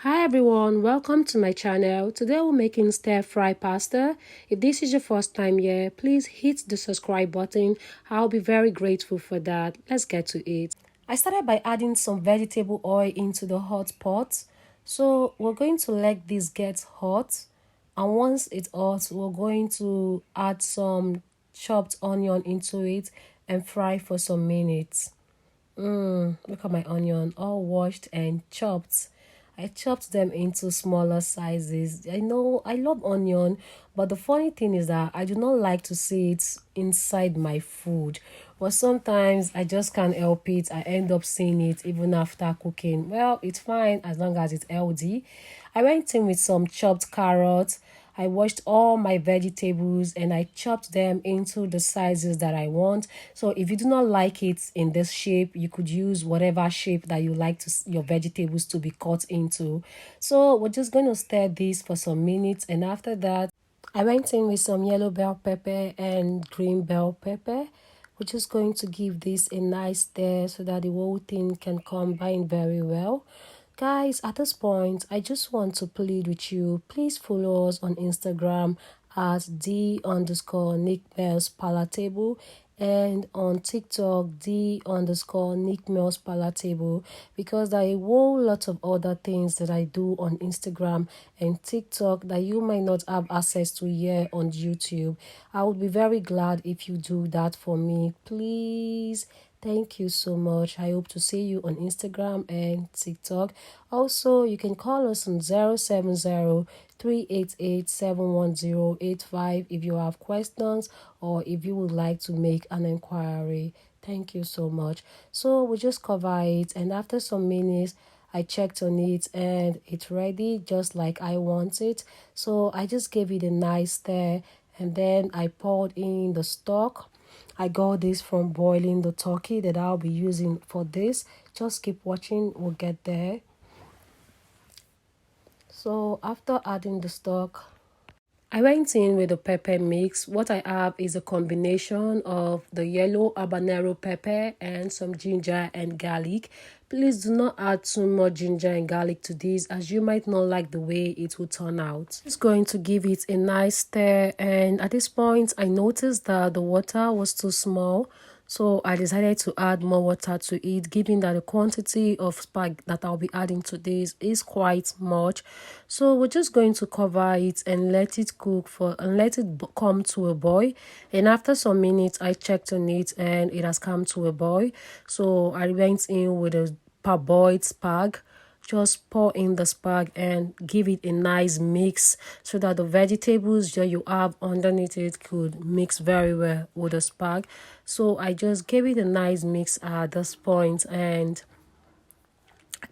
Hi everyone, welcome to my channel. Today we're making stir fry pasta. If this is your first time here, please hit the subscribe button. I'll be very grateful for that. Let's get to it. I started by adding some vegetable oil into the hot pot. So we're going to let this get hot, and once it's hot, we're going to add some chopped onion into it and fry for some minutes. Look at my onion, all washed and chopped. I chopped them into smaller sizes. I know I love onion, but the funny thing is that I do not like to see it inside my food. But sometimes I just can't help it. I end up seeing it even after cooking. Well, it's fine as long as it's healthy. I went in with some chopped carrots. I washed all my vegetables and I chopped them into the sizes that I want. So if you do not like it in this shape, you could use whatever shape that you like your vegetables to be cut into. So we're just going to stir this for some minutes, and after that, I went in with some yellow bell pepper and green bell pepper. We're just going to give this a nice stir so that the whole thing can combine very well. Guys, at this point, I just want to plead with you. Please follow us on Instagram at _Nick_Mel's_Palatable and on TikTok _Nick_Mel's_Palatable, because there are a whole lot of other things that I do on Instagram and TikTok that you might not have access to here on YouTube. I would be very glad if you do that for me, please. Thank you so much. I hope to see you on Instagram and TikTok. Also, you can call us on 070-388-71085 if you have questions or if you would like to make an inquiry. Thank you so much. So we just cover it, and after some minutes, I checked on it and it's ready just like I want it. So I just gave it a nice stir, and then I poured in the stock. I got this from boiling the turkey that I'll be using for this. Just keep watching, we'll get there. So after adding the stock, I went in with the pepper mix. What I have is a combination of the yellow habanero pepper and some ginger and garlic. Please do not add too much ginger and garlic to this, as you might not like the way it will turn out. Just going to give it a nice stir, and at this point I noticed that the water was too small. So I decided to add more water to it, given that the quantity of spag that I'll be adding to this is quite much. So we're just going to cover it and let it cook and let it come to a boil. And after some minutes, I checked on it and it has come to a boil. So I went in with a parboiled spag. Just pour in the spag and give it a nice mix so that the vegetables that you have underneath it could mix very well with the spag. So I just gave it a nice mix at this point, and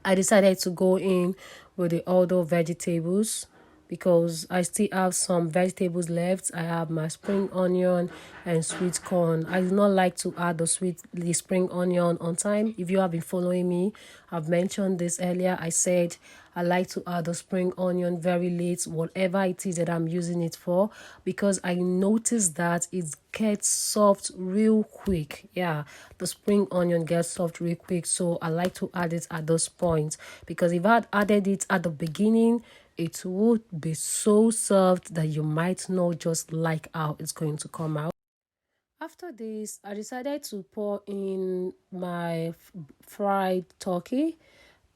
I decided to go in with the other vegetables because I still have some vegetables left. I have my spring onion and sweet corn. I do not like to add the spring onion on time. If you have been following me, I've mentioned this earlier. I said I like to add the spring onion very late, whatever it is that I'm using it for, because I noticed that it gets soft real quick. Yeah, the spring onion gets soft real quick, so I like to add it at those points, because if I had added it at the beginning, it would be so soft that you might not just like how it's going to come out. After this, I decided to pour in my fried turkey.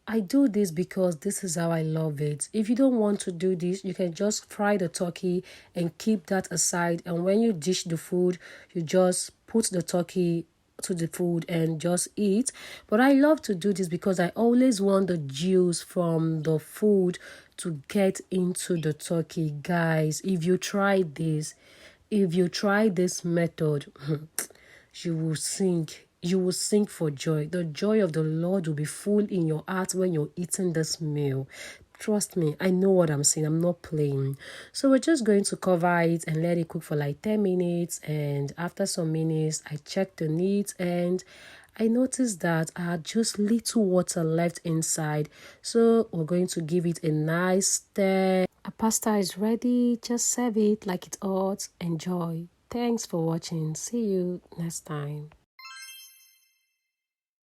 I do this because this is how I love it. If you don't want to do this, you can just fry the turkey and keep that aside. And when you dish the food, you just put the turkey to the food and just eat. But I love to do this because I always want the juice from the food to get into the turkey. Guys, if you try this method, you will sing. You will sing for joy. The joy of the Lord will be full in your heart when you're eating this meal. Trust me, I know what I'm saying. I'm not playing. So we're just going to cover it and let it cook for like 10 minutes. And after some minutes, I checked the needs and I noticed that I had just little water left inside. So we're going to give it a nice stir. Our pasta is ready. Just serve it like it's hot. Enjoy. Thanks for watching. See you next time.